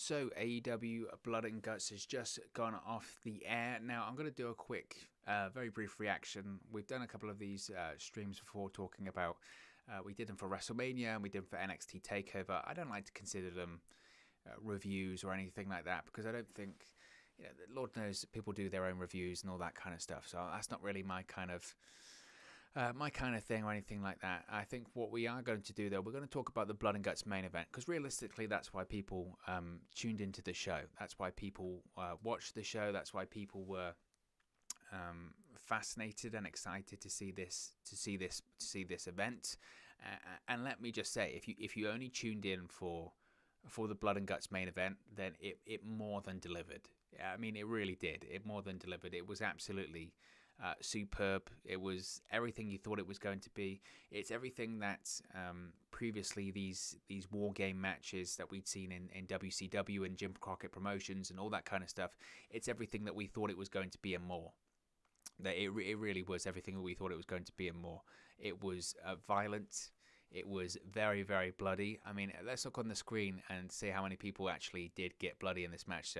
So AEW Blood and Guts has just gone off the air. Now I'm going to do a quick, very brief reaction. We've done a couple of these streams before talking about, we did them for WrestleMania and we did them for NXT TakeOver. I don't like to consider them reviews or anything like that because I don't think, Lord knows people do their own reviews and all that kind of stuff. So that's not really my kind of thing or anything like that. I think what we are going to do, though, we're going to talk about the Blood and Guts main event because realistically, that's why people tuned into the show. That's why people watched the show. That's why people were fascinated and excited to see this event. And let me just say, if you only tuned in for the Blood and Guts main event, then it more than delivered. I mean, it really did. It more than delivered. It was absolutely superb. It was everything you thought it was going to be. It's everything that previously these war game matches that we'd seen in WCW and Jim Crockett Promotions and all that kind of stuff. It's everything that we thought it was going to be and more. That it really was everything that we thought it was going to be and more. It was violent. It was very, very bloody. I mean, let's look on the screen and see how many people actually did get bloody in this match. So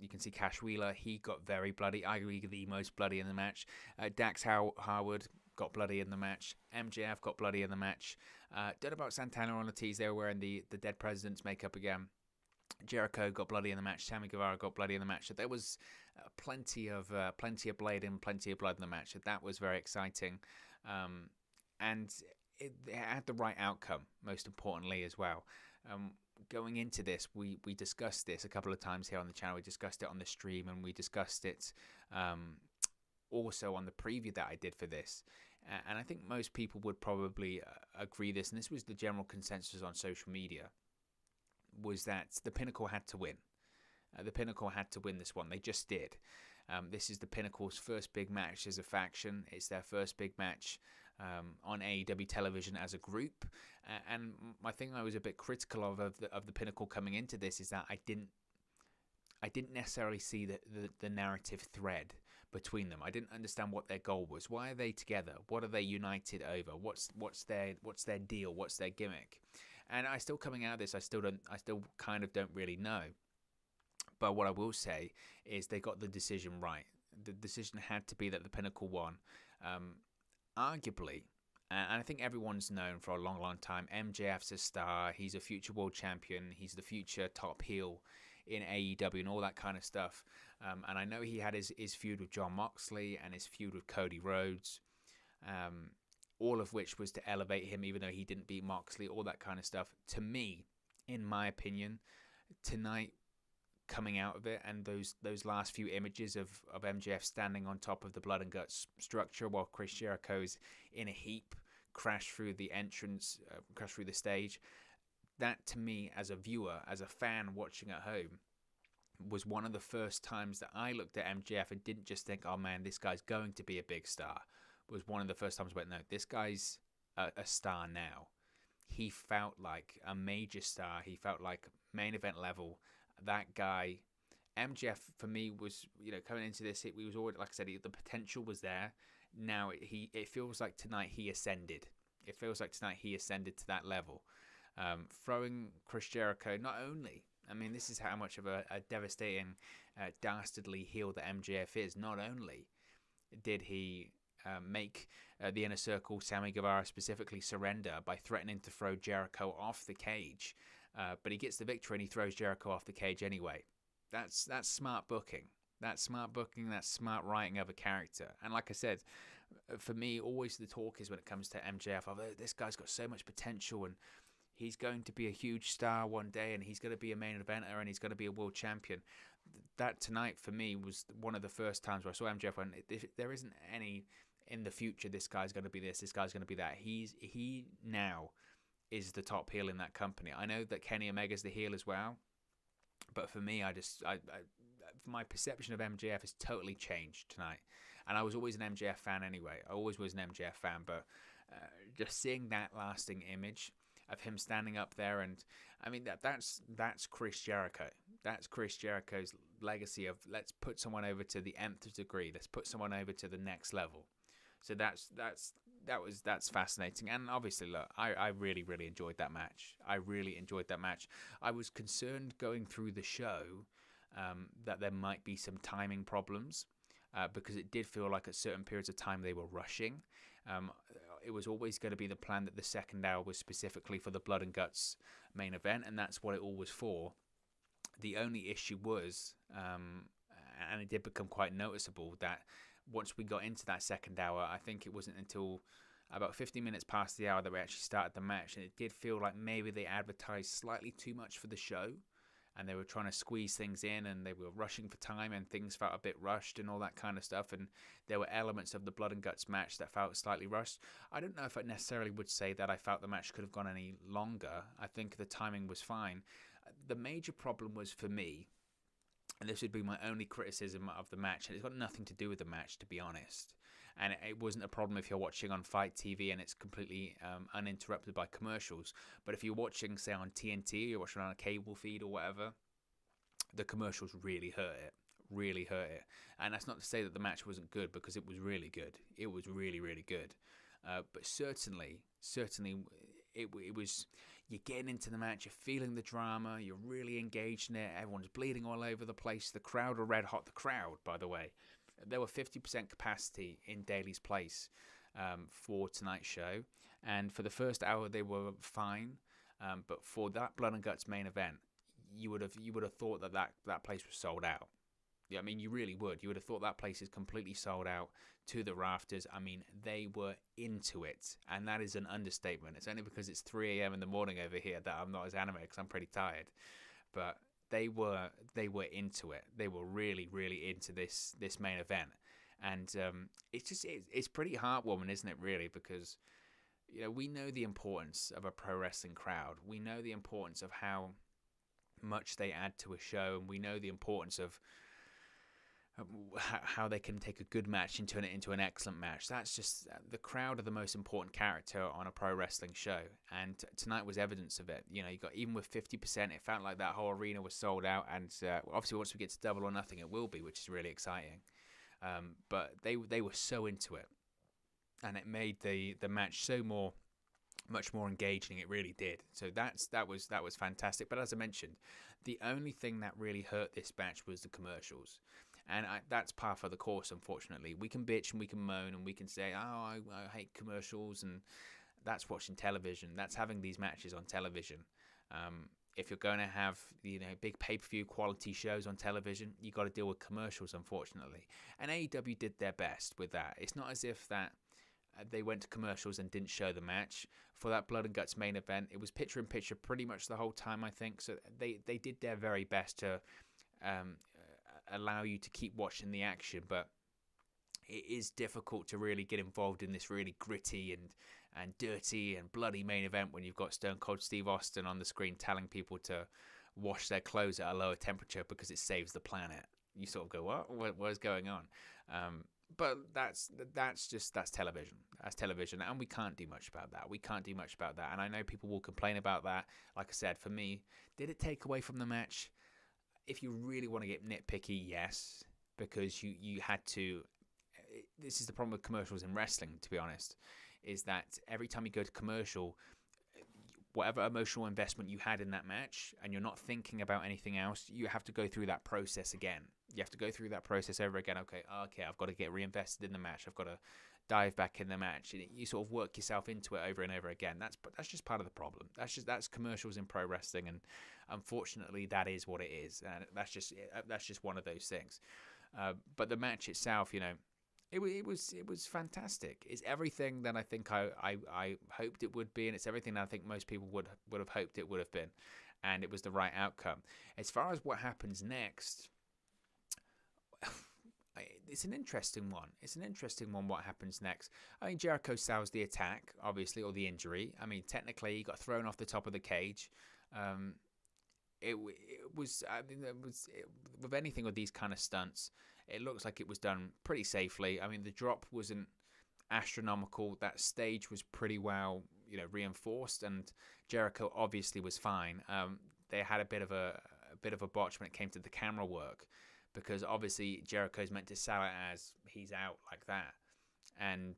you can see Cash Wheeler, he got very bloody, arguably the most bloody in the match. Dax Harwood got bloody in the match. MJF got bloody in the match. Don't know about Santana and Ortiz, they were wearing the Dead President's makeup again. Jericho got bloody in the match. Sammy Guevara got bloody in the match. So there was plenty of blade and plenty of blood in the match. So that was very exciting. And it had the right outcome, most importantly, as well. Going into this, we discussed this a couple of times here on the channel. We discussed it on the stream, and we discussed it also on the preview that I did for this. And I think most people would probably agree this, and this was the general consensus on social media, was that the Pinnacle had to win. The Pinnacle had to win this one. They just did. This is the Pinnacle's first big match as a faction. It's their first big match on AEW television as a group. And my thing I was a bit critical of the Pinnacle coming into this is that I didn't necessarily see the narrative thread between them. I didn't understand what their goal was. Why are they together? What are they united over? What's their deal? What's their gimmick? And I still coming out of this, I still kind of don't really know. But what I will say is they got the decision right. The decision had to be that the Pinnacle won. Arguably, and I think everyone's known for a long, long time, MJF's a star. He's a future world champion. He's the future top heel in AEW and all that kind of stuff. And I know he had his feud with Jon Moxley and his feud with Cody Rhodes, all of which was to elevate him, even though he didn't beat Moxley, all that kind of stuff. To me, in my opinion, tonight, coming out of it, and those last few images of MJF standing on top of the Blood and Guts structure while Chris Jericho's in a heap, crashed through the entrance, crashed through the stage, that to me as a viewer, as a fan watching at home, was one of the first times that I looked at MJF and didn't just think, oh man, this guy's going to be a big star. Was one of the first times I went, no, this guy's a star now. He felt like a major star. He felt like main event level. That guy, MJF, for me, was, coming into this, it was already, like I said, the potential was there. Now it feels like tonight he ascended. It feels like tonight he ascended to that level. Throwing Chris Jericho, not only, I mean, this is how much of a devastating, dastardly heel that MJF is. Not only did he make the Inner Circle, Sammy Guevara specifically, surrender by threatening to throw Jericho off the cage, but he gets the victory and he throws Jericho off the cage anyway. That's smart booking. That's smart booking. That's smart writing of a character. And like I said, for me, always the talk is when it comes to MJF, this guy's got so much potential and he's going to be a huge star one day and he's going to be a main eventer and he's going to be a world champion. That tonight for me was one of the first times where I saw MJF when there isn't any in the future, this guy's going to be this guy's going to be that. He now is the top heel in that company. I know that Kenny Omega's the heel as well, but for me, my perception of MJF has totally changed tonight. And I was always an MJF fan anyway. I always was an MJF fan, but just seeing that lasting image of him standing up there, and I mean that's Chris Jericho. That's Chris Jericho's legacy of let's put someone over to the nth degree. Let's put someone over to the next level. So that's that's fascinating. And obviously, look, I really enjoyed that match. I was concerned going through the show that there might be some timing problems because it did feel like at certain periods of time they were rushing. It was always going to be the plan that the second hour was specifically for the Blood and Guts main event, and that's what it all was for. The only issue was, and it did become quite noticeable, that once we got into that second hour, I think it wasn't until about 50 minutes past the hour that we actually started the match, and it did feel like maybe they advertised slightly too much for the show, and they were trying to squeeze things in, and they were rushing for time, and things felt a bit rushed and all that kind of stuff, and there were elements of the Blood and Guts match that felt slightly rushed. I don't know if I necessarily would say that I felt the match could have gone any longer. I think the timing was fine. The major problem was for me, and this would be my only criticism of the match, and it's got nothing to do with the match, to be honest. And it wasn't a problem if you're watching on FITE TV and it's completely uninterrupted by commercials. But if you're watching, say, on TNT, or you're watching on a cable feed or whatever, the commercials really hurt it. And that's not to say that the match wasn't good, because it was really good. It was really good. But certainly, it was... You're getting into the match, you're feeling the drama, you're really engaged in it, everyone's bleeding all over the place, the crowd are red hot. The crowd, by the way, there were 50% capacity in Daly's Place for tonight's show, and for the first hour they were fine, but for that Blood and Guts main event, you would have thought that place was sold out. Yeah, I mean, you really would. You would have thought that place is completely sold out to the rafters. I mean, they were into it, and that is an understatement. It's only because it's 3 a.m. in the morning over here that I'm not as animated, because I'm pretty tired. But they were into it. They were really into this main event, and it's pretty heartwarming, isn't it? Really, because we know the importance of a pro wrestling crowd. We know the importance of how much they add to a show, and we know the importance of how they can take a good match into an excellent match. That's just, the crowd are the most important character on a pro wrestling show, and tonight was evidence of it. You got, even with 50%, it felt like that whole arena was sold out, and obviously once we get to Double or Nothing, it will be, which is really exciting. But they were so into it, and it made the match much more engaging. It really did. So that was fantastic. But as I mentioned, the only thing that really hurt this match was the commercials. And that's par for the course, unfortunately. We can bitch and we can moan and we can say, I hate commercials, and that's watching television. That's having these matches on television. If you're going to have big pay-per-view quality shows on television, you got to deal with commercials, unfortunately. And AEW did their best with that. It's not as if that they went to commercials and didn't show the match. For that Blood and Guts main event, it was picture-in-picture pretty much the whole time, I think. So they did their very best to allow you to keep watching the action, but it is difficult to really get involved in this really gritty and dirty and bloody main event when you've got Stone Cold Steve Austin on the screen telling people to wash their clothes at a lower temperature because it saves the planet. You sort of go, what is going on? But that's television. That's television, and we can't do much about that. And I know people will complain about that. Like I said, for me, did it take away from the match? If you really want to get nitpicky, yes, because you had to. This is the problem with commercials in wrestling, to be honest, is that every time you go to commercial, whatever emotional investment you had in that match, and you're not thinking about anything else, you have to go through that process again. You have to go through that process over again. Okay, I've got to get reinvested in the match. I've got to dive back in the match. You sort of work yourself into it over and over again. That's just part of the problem. That's commercials in pro wrestling, and unfortunately, that is what it is. And that's just one of those things. But the match itself, it was fantastic. It's everything that I think I hoped it would be, and it's everything that I think most people would have hoped it would have been, and it was the right outcome. As far as what happens next, it's an interesting one. What happens next? I mean, Jericho sells the attack, obviously, or the injury. I mean, technically, he got thrown off the top of the cage. It was with anything with these kind of stunts, it looks like it was done pretty safely. I mean, the drop wasn't astronomical. That stage was pretty well, reinforced, and Jericho obviously was fine. They had a bit of a botch when it came to the camera work, because obviously Jericho's meant to sell it as he's out like that, and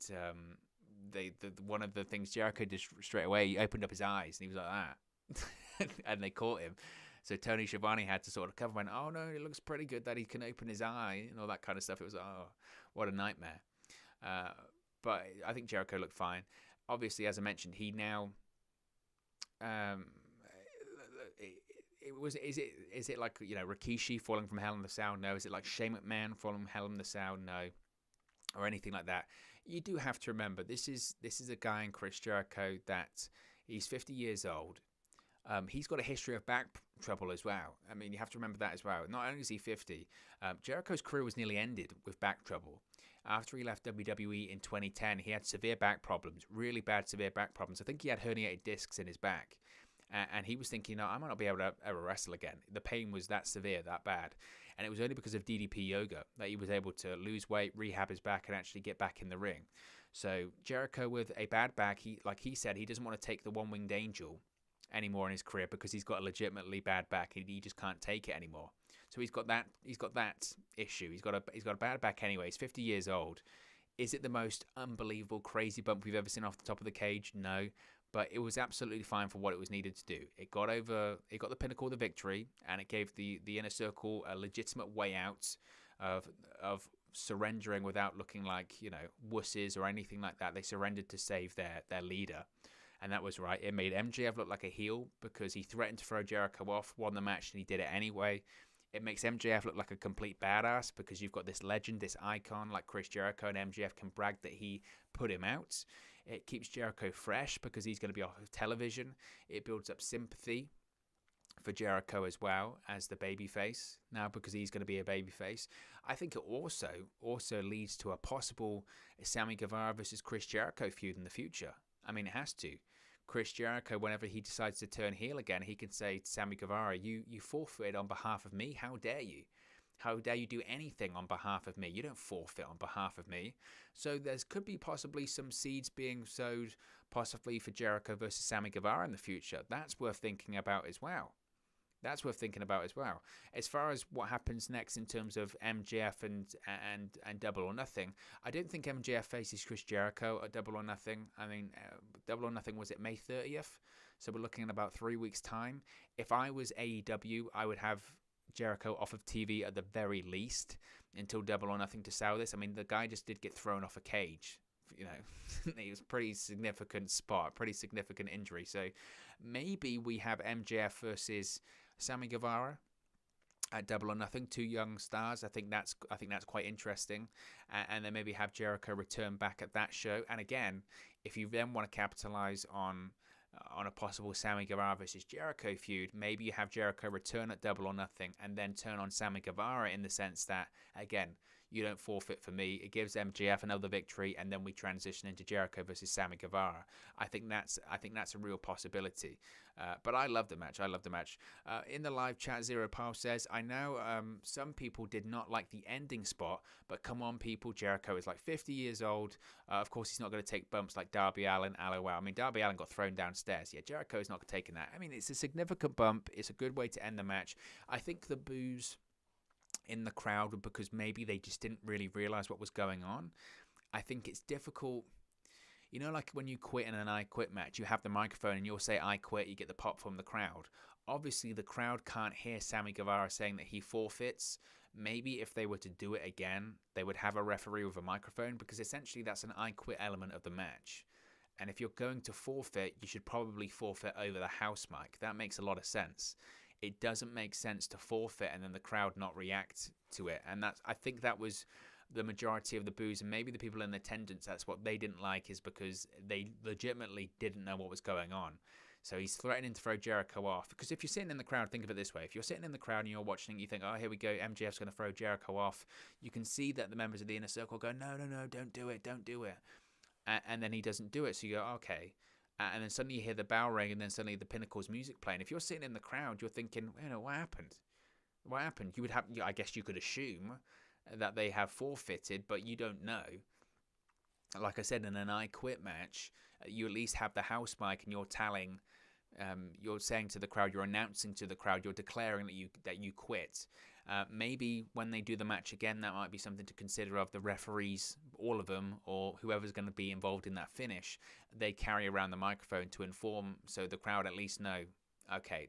one of the things Jericho did straight away, he opened up his eyes and he was like that, and they caught him. So Tony Schiavone had to sort of cover and went, oh no, it looks pretty good that he can open his eye and all that kind of stuff. It was, oh, what a nightmare. But I think Jericho looked fine. Obviously, as I mentioned, he now, is it like, you know, Rikishi falling from Hell in the Cell? No. Is it like Shane McMahon falling from Hell in the Cell? No. Or anything like that. You do have to remember, this is a guy in Chris Jericho that he's 50 years old. He's got a history of back trouble as well. I mean, you have to remember that as well. Not only is he 50, Jericho's career was nearly ended with back trouble. After he left WWE in 2010, he had severe back problems, really bad severe back problems. I think he had herniated discs in his back. And he was thinking, no, I might not be able to ever wrestle again. The pain was that severe, that bad. And it was only because of DDP yoga that he was able to lose weight, rehab his back, and actually get back in the ring. So Jericho with a bad back, like he said, he doesn't want to take the one-winged angel anymore in his career because he's got a legitimately bad back. He just can't take it anymore. So he's got that issue. He's got a bad back anyway. He's 50 years old. Is it the most unbelievable crazy bump we've ever seen off the top of the cage? No. But it was absolutely fine for what it was needed to do. It got the Pinnacle the victory, and it gave the Inner Circle a legitimate way out of surrendering without looking like, you know, wusses or anything like that. They surrendered to save their leader. And that was right. It made MJF look like a heel because he threatened to throw Jericho off, won the match, and he did it anyway. It makes MJF look like a complete badass because you've got this legend, this icon like Chris Jericho, and MJF can brag that he put him out. It keeps Jericho fresh because he's going to be off of television. It builds up sympathy for Jericho as well as the babyface now because he's going to be a babyface. I think it also leads to a possible Sammy Guevara versus Chris Jericho feud in the future. I mean, it has to. Chris Jericho, whenever he decides to turn heel again, he can say to Sammy Guevara, you forfeited on behalf of me. How dare you? How dare you do anything on behalf of me? You don't forfeit on behalf of me. So there could be possibly some seeds being sowed, possibly for Jericho versus Sammy Guevara in the future. That's worth thinking about as well. As far as what happens next in terms of MJF and Double or Nothing, I don't think MJF faces Chris Jericho at Double or Nothing. I mean, Double or Nothing was it May 30th? So we're looking at about 3 weeks' time. If I was AEW, I would have Jericho off of TV at the very least until Double or Nothing to sell this. I mean, the guy just did get thrown off a cage. You know, it was a pretty significant spot, pretty significant injury. So maybe we have MJF versus Sammy Guevara at Double or Nothing, two young stars. I think that's quite interesting, and then maybe have Jericho return back at that show. And again, if you then want to capitalize on a possible Sammy Guevara versus Jericho feud, maybe you have Jericho return at Double or Nothing and then turn on Sammy Guevara in the sense that, again, you don't forfeit for me. It gives MJF another victory, and then we transition into Jericho versus Sammy Guevara. I think that's a real possibility. But I love the match. In the live chat, Zero Pile says, I know some people did not like the ending spot, but come on, people, Jericho is like 50 years old. Of course, he's not going to take bumps like Darby Allin, LOL. I mean, Darby Allin got thrown downstairs. Yeah, Jericho is not taking that. I mean, it's a significant bump. It's a good way to end the match. I think the boos in the crowd because maybe they just didn't really realize what was going on. I think it's difficult, you know, like when you quit in an I quit match, you have the microphone and you'll say I quit, you get the pop from the crowd. Obviously the crowd can't hear Sammy Guevara saying that he forfeits. Maybe if they were to do it again, they would have a referee with a microphone because essentially that's an I quit element of the match. And if you're going to forfeit, you should probably forfeit over the house mic. That makes a lot of sense. It doesn't make sense to forfeit and then the crowd not react to it. And I think that was the majority of the boos, and maybe the people in attendance, that's what they didn't like, is because they legitimately didn't know what was going on. So he's threatening to throw Jericho off. Because if you're sitting in the crowd, think of it this way. If you're sitting in the crowd and you're watching, you think, oh, here we go, MJF's going to throw Jericho off. You can see that the members of the Inner Circle go, no, don't do it. And then he doesn't do it. So you go, okay. And then suddenly you hear the bell ring, and then suddenly the Pinnacle's music playing. If you're sitting in the crowd, you're thinking, what happened? You would have, I guess you could assume that they have forfeited, but you don't know. Like I said, in an I Quit match, you at least have the house mic, and you're telling, you're saying to the crowd, you're announcing to the crowd, you're declaring that you quit. Maybe when they do the match again, that might be something to consider of the referees, all of them, or whoever's going to be involved in that finish. They carry around the microphone to inform, so the crowd at least know, okay,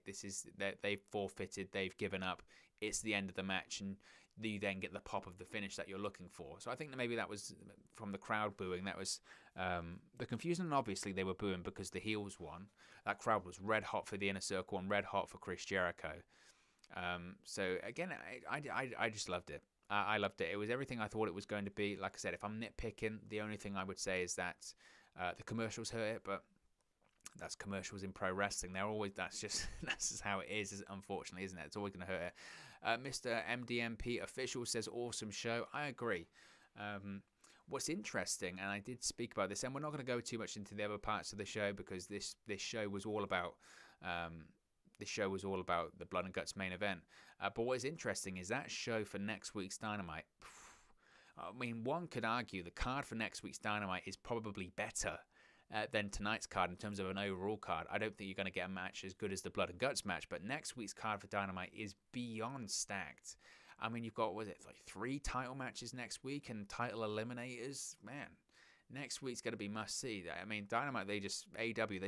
they've forfeited, they've given up, it's the end of the match, and you then get the pop of the finish that you're looking for. So I think that maybe that was from the crowd booing. That was the confusion, and obviously they were booing because the heels won. That crowd was red hot for the Inner Circle and red hot for Chris Jericho. So again, I just loved it. I loved it. It was everything I thought it was going to be. Like I said, if I'm nitpicking, the only thing I would say is that the commercials hurt it, but that's commercials in pro wrestling. They're always, that's just how it is, unfortunately, isn't it? It's always going to hurt it. Mr. MDMP Official says, awesome show. I agree. What's interesting, and I did speak about this, and we're not going to go too much into the other parts of the show because this show was all about the Blood and Guts main event. But what is interesting is that show for next week's Dynamite. I mean, one could argue the card for next week's Dynamite is probably better than tonight's card in terms of an overall card. I don't think you're going to get a match as good as the Blood and Guts match, but next week's card for Dynamite is beyond stacked. I mean, you've got, 3 title matches next week and title eliminators? Man, next week's going to be must-see. I mean, Dynamite, AEW,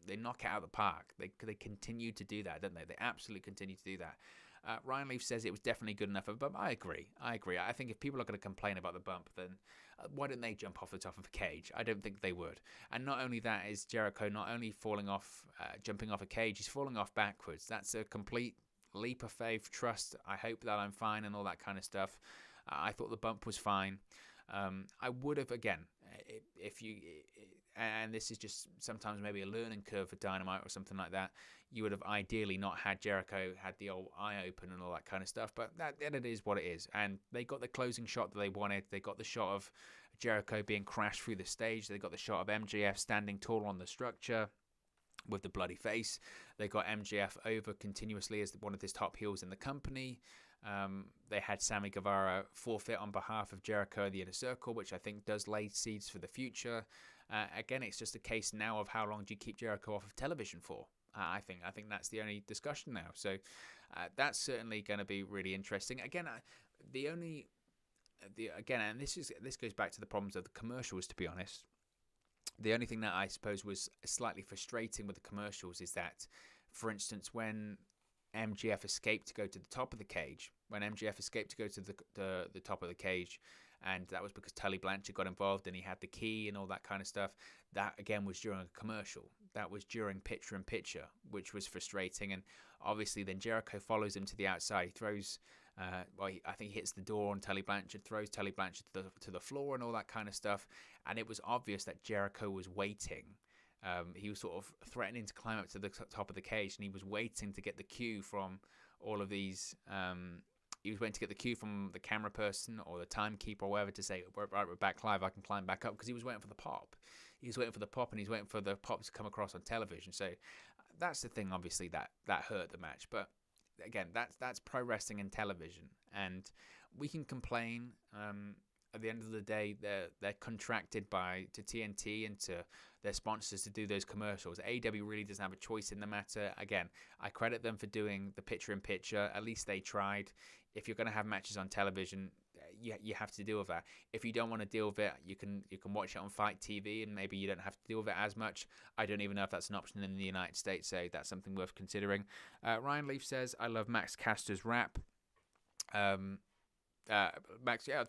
they knock it out of the park. They continue to do that, don't they? They absolutely continue to do that. Ryan Leaf says it was definitely good enough, but I agree. I think if people are going to complain about the bump, then why don't they jump off the top of a cage? I don't think they would. And not only that is Jericho not only falling off, jumping off a cage, he's falling off backwards. That's a complete leap of faith, trust. I hope that I'm fine and all that kind of stuff. I thought the bump was fine. I would have, again, and this is just sometimes maybe a learning curve for Dynamite or something like that, you would have ideally not had Jericho had the old eye open and all that kind of stuff, but then it is what it is. And they got the closing shot that they wanted. They got the shot of Jericho being crashed through the stage. They got the shot of MJF standing tall on the structure with the bloody face. They got MJF over continuously as one of his top heels in the company. They had Sammy Guevara forfeit on behalf of Jericho in the Inner Circle, which I think does lay seeds for the future. Again, it's just a case now of how long do you keep Jericho off of television for? I think that's the only discussion now. So that's certainly going to be really interesting. Again, and this goes back to the problems of the commercials, to be honest. The only thing that I suppose was slightly frustrating with the commercials is that, for instance, when MJF escaped to go to the top of the cage, the top of the cage, and that was because Tully Blanchard got involved and he had the key and all that kind of stuff. That, again, was during a commercial. That was during picture-in-picture, which was frustrating. And obviously then Jericho follows him to the outside. He throws, I think he hits the door on Tully Blanchard, throws Tully Blanchard to the floor and all that kind of stuff. And it was obvious that Jericho was waiting. He was sort of threatening to climb up to the top of the cage, and he was waiting to get the cue from all of these... he was waiting to get the cue from the camera person or the timekeeper or whatever to say, right, we're back live, I can climb back up, because he was waiting for the pop. He was waiting for the pop, and he's waiting for the pop to come across on television. So that's the thing, obviously, that hurt the match. But again, that's pro wrestling and television. And we can complain. At the end of the day, they're contracted to TNT and to their sponsors to do those commercials. AEW really doesn't have a choice in the matter. Again, I credit them for doing the picture-in-picture. At least they tried. If you're going to have matches on television, you have to deal with that. If you don't want to deal with it, you can watch it on FITE TV, and maybe you don't have to deal with it as much. I don't even know if that's an option in the United States, so that's something worth considering. Ryan Leaf says, I love Max Caster's rap. Max, I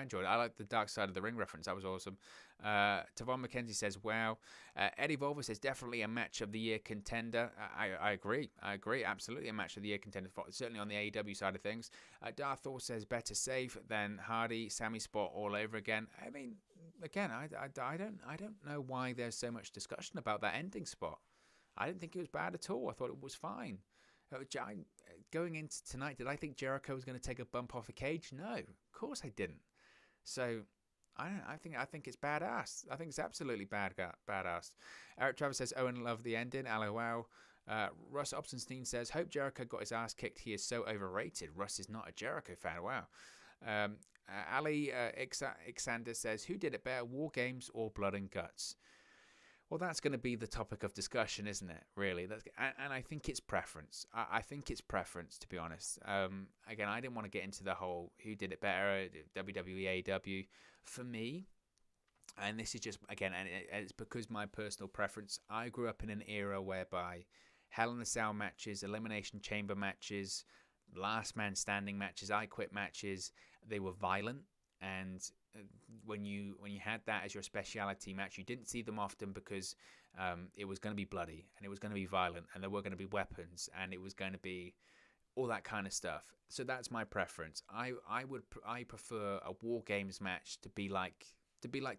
enjoyed it. I like the Dark Side of the Ring reference. That was awesome. Tavon McKenzie says, wow. Eddie Volver says, definitely a match of the year contender. I agree. Absolutely a match of the year contender, certainly on the AEW side of things. Darth Thor says, better safe than Hardy. Sammy spot all over again. I mean, again, I don't know why there's so much discussion about that ending spot. I didn't think it was bad at all. I thought it was fine. Going into tonight, did I think Jericho was going to take a bump off a cage? No, of course I didn't. So I think it's badass. I think it's absolutely badass. Eric Travis says, Owen loved the ending. LOL. Russ Obsenstein says, hope Jericho got his ass kicked. He is so overrated. Russ is not a Jericho fan. Wow. Ali Ixander says, who did it better, War Games or Blood and Guts? Well, that's going to be the topic of discussion, isn't it? Really, and I think it's preference. I think it's preference, to be honest. Again, I didn't want to get into the whole who did it better, WWE, AEW. For me, and this is just again, and it's because my personal preference. I grew up in an era whereby Hell in a Cell matches, Elimination Chamber matches, Last Man Standing matches, I Quit matches, they were violent. And when you had that as your speciality match, you didn't see them often because it was going to be bloody and it was going to be violent and there were going to be weapons and it was going to be all that kind of stuff. So that's my preference. I prefer a War Games match to be like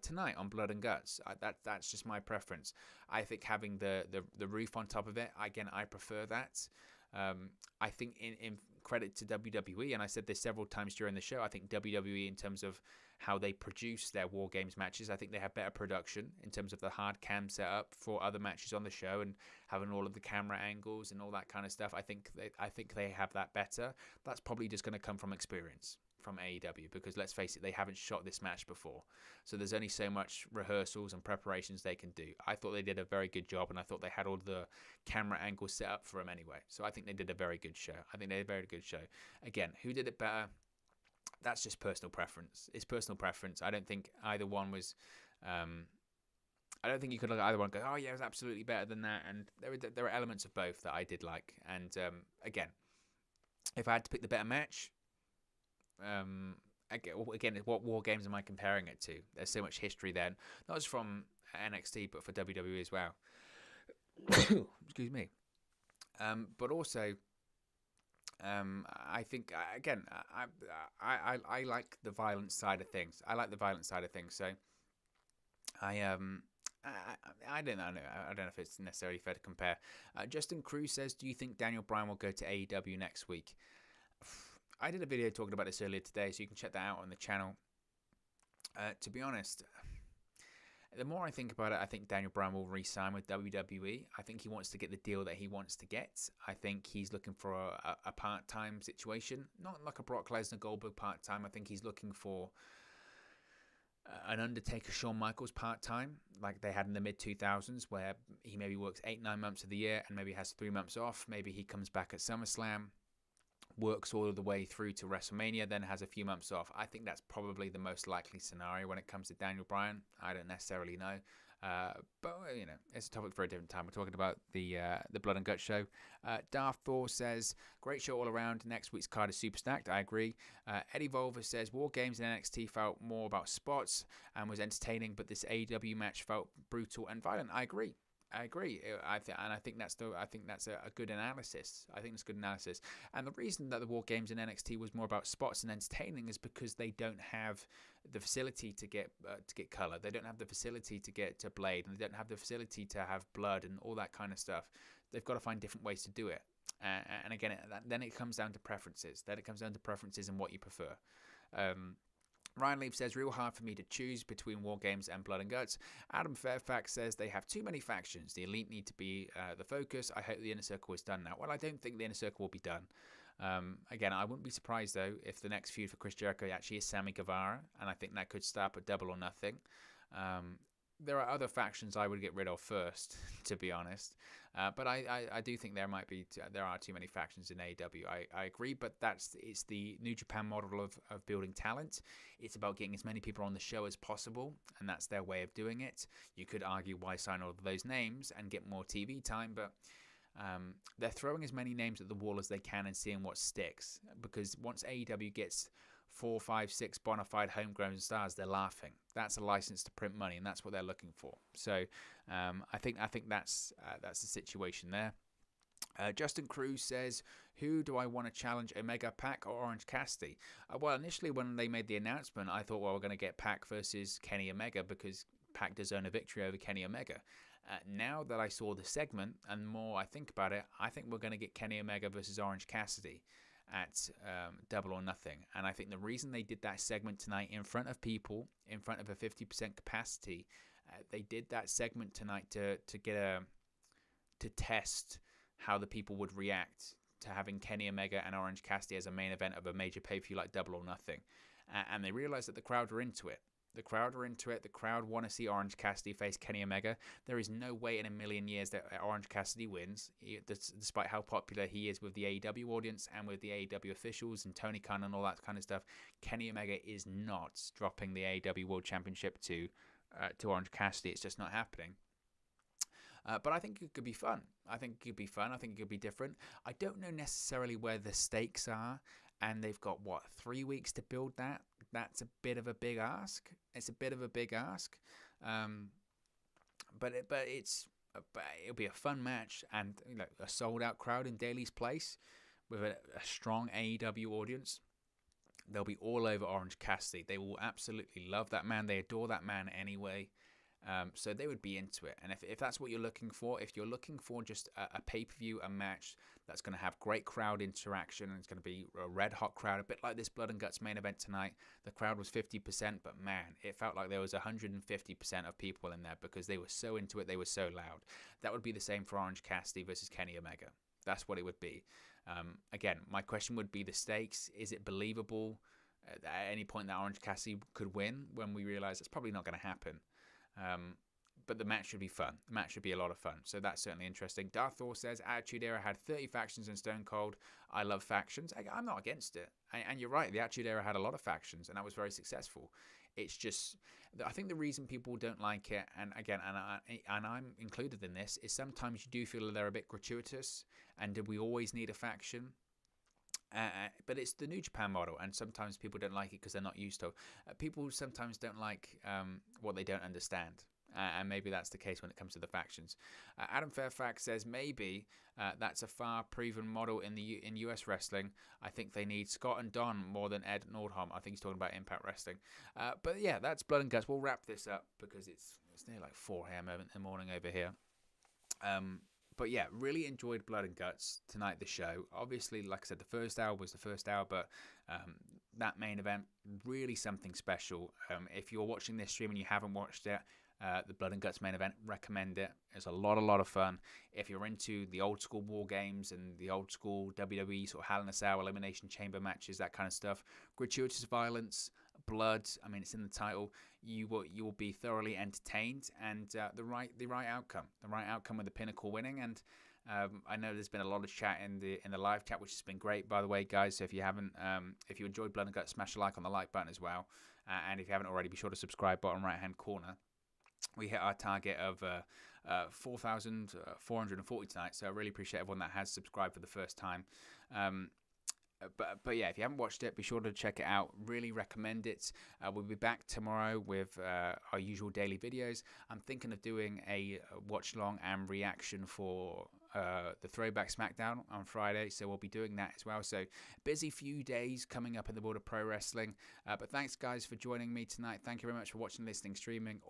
tonight on Blood and Guts. That's just my preference. I think having the roof on top of it, again, I prefer that. I think in credit to WWE, and I said this several times during the show, I think WWE, in terms of how they produce their War Games matches, I think they have better production in terms of the hard cam setup for other matches on the show and having all of the camera angles and all that kind of stuff. I think they have that better. That's probably just going to come from experience from AEW, because let's face it, they haven't shot this match before, so there's only so much rehearsals and preparations they can do. I thought they did a very good job, and I thought they had all the camera angles set up for them anyway, so I think they did a very good show. Again, who did it better? That's just personal preference. It's personal preference. I don't think either one was I don't think you could look at either one and go, oh yeah, it was absolutely better than that. And there are elements of both that I did like. And again, if I had to pick the better match, again, what War Games am I comparing it to? There's so much history there, not just from NXT, but for WWE as well. Excuse me. But also, I think again, I like the violent side of things. So I don't know. I don't know if it's necessarily fair to compare. Justin Cruz says, do you think Daniel Bryan will go to AEW next week? I did a video talking about this earlier today, so you can check that out on the channel. To be honest, the more I think about it, I think Daniel Bryan will re-sign with WWE. I think he wants to get the deal that he wants to get. I think he's looking for a part-time situation, not like a Brock Lesnar Goldberg part-time. I think he's looking for an Undertaker Shawn Michaels part-time, like they had in the mid-2000s, where he maybe works 8-9 months of the year and maybe has 3 months off. Maybe he comes back at SummerSlam, works all the way through to WrestleMania, then has a few months off. I think that's probably the most likely scenario when it comes to Daniel Bryan. I don't necessarily know. But, you know, it's a topic for a different time. We're talking about the Blood and Guts show. Darth Thor says, great show all around. Next week's card is super stacked. I agree. Eddie Volver says, War Games in NXT felt more about spots and was entertaining, but this AEW match felt brutal and violent. I agree. I think that's a good analysis. I think it's good analysis. And the reason that the War Games in NXT was more about spots and entertaining is because they don't have the facility to get color. They don't have the facility to get to blade, and they don't have the facility to have blood and all that kind of stuff. They've got to find different ways to do it. And again, then it comes down to preferences. And what you prefer. Ryan Leaf says, real hard for me to choose between War Games and Blood and Guts. Adam Fairfax says, they have too many factions. The Elite need to be the focus. I hope the Inner Circle is done now. Well, I don't think the Inner Circle will be done. Again, I wouldn't be surprised, though, if the next feud for Chris Jericho actually is Sammy Guevara, and I think that could start at Double or Nothing. There are other factions I would get rid of first, to be honest. But I do think there are too many factions in AEW. I agree, but it's the New Japan model of building talent. It's about getting as many people on the show as possible, and that's their way of doing it. You could argue why sign all of those names and get more TV time, but they're throwing as many names at the wall as they can and seeing what sticks. Because once AEW gets 4, 5, 6 bona fide homegrown stars, they're laughing. That's a license to print money, and that's what they're looking for. So I think that's the situation there. Justin Cruz says, who do I want to challenge, Omega, Pac, or Orange Cassidy? Well, initially when they made the announcement, I thought, well, we're going to get Pac versus Kenny Omega because Pac does earn a victory over Kenny Omega. Now that I saw the segment, and more I think about it, I think we're going to get Kenny Omega versus Orange Cassidy at Double or Nothing. And I think the reason they did that segment tonight in front of people, in front of a 50% capacity, they did that segment tonight to test how the people would react to having Kenny Omega and Orange Cassidy as a main event of a major pay-per-view like Double or Nothing. And they realized that the crowd were into it. The crowd are into it. The crowd want to see Orange Cassidy face Kenny Omega. There is no way in a million years that Orange Cassidy wins, despite how popular he is with the AEW audience and with the AEW officials and Tony Khan and all that kind of stuff. Kenny Omega is not dropping the AEW World Championship to Orange Cassidy. It's just not happening. But I think it could be fun. I think it could be different. I don't know necessarily where the stakes are, and they've got, 3 weeks to build that? That's a bit of a big ask. It's a bit of a big ask. But it'll be a fun match, and a sold-out crowd in Daly's Place with a strong AEW audience. They'll be all over Orange Cassidy. They will absolutely love that man. They adore that man anyway. So they would be into it. And if that's what you're looking for, if you're looking for just a pay-per-view, a match that's going to have great crowd interaction, and it's going to be a red-hot crowd, a bit like this Blood and Guts main event tonight. The crowd was 50%, but man, it felt like there was 150% of people in there because they were so into it, they were so loud. That would be the same for Orange Cassidy versus Kenny Omega. That's what it would be. Again, my question would be the stakes. Is it believable at any point that Orange Cassidy could win when we realize it's probably not going to happen? But the match should be fun. The match should be a lot of fun. So that's certainly interesting. Darth Thor says, Attitude Era had 30 factions in Stone Cold. I love factions. I'm not against it. And you're right. The Attitude Era had a lot of factions, and that was very successful. It's just, I think the reason people don't like it, and again, and I'm included in this, is sometimes you do feel that they're a bit gratuitous, and do we always need a faction? But it's the New Japan model, and sometimes people don't like it because they're not used to it. People sometimes don't like what they don't understand, and maybe that's the case when it comes to the factions. Adam Fairfax says maybe that's a far proven model in US wrestling. I think they need Scott and Don more than Ed Nordholm. I think he's talking about Impact Wrestling. But yeah, that's Blood and Guts. We'll wrap this up because it's near like 4 a.m. in the morning over here. But yeah, really enjoyed Blood and Guts tonight, the show. Obviously, like I said, the first hour was the first hour, but that main event, really something special. If you're watching this stream and you haven't watched it, the Blood and Guts main event, recommend it. It's a lot of fun. If you're into the old school War Games and the old school WWE sort of Hell in a Cell, Elimination Chamber matches, that kind of stuff, gratuitous violence, blood, I mean, it's in the title. You will be thoroughly entertained, and the right outcome with the Pinnacle winning. And I know there's been a lot of chat in the live chat, which has been great, by the way, guys. So if you haven't, if you enjoyed Blood and Guts, smash a like on the like button as well. And if you haven't already, be sure to subscribe, bottom right hand corner. We hit our target of 4,440 tonight, so I really appreciate everyone that has subscribed for the first time. But yeah, if you haven't watched it, be sure to check it out. Really recommend it. We'll be back tomorrow with our usual daily videos. I'm thinking of doing a watch along and reaction for the Throwback SmackDown on Friday, so we'll be doing that as well. So busy few days coming up in the world of pro wrestling. But thanks guys for joining me tonight. Thank you very much for watching, listening, streaming.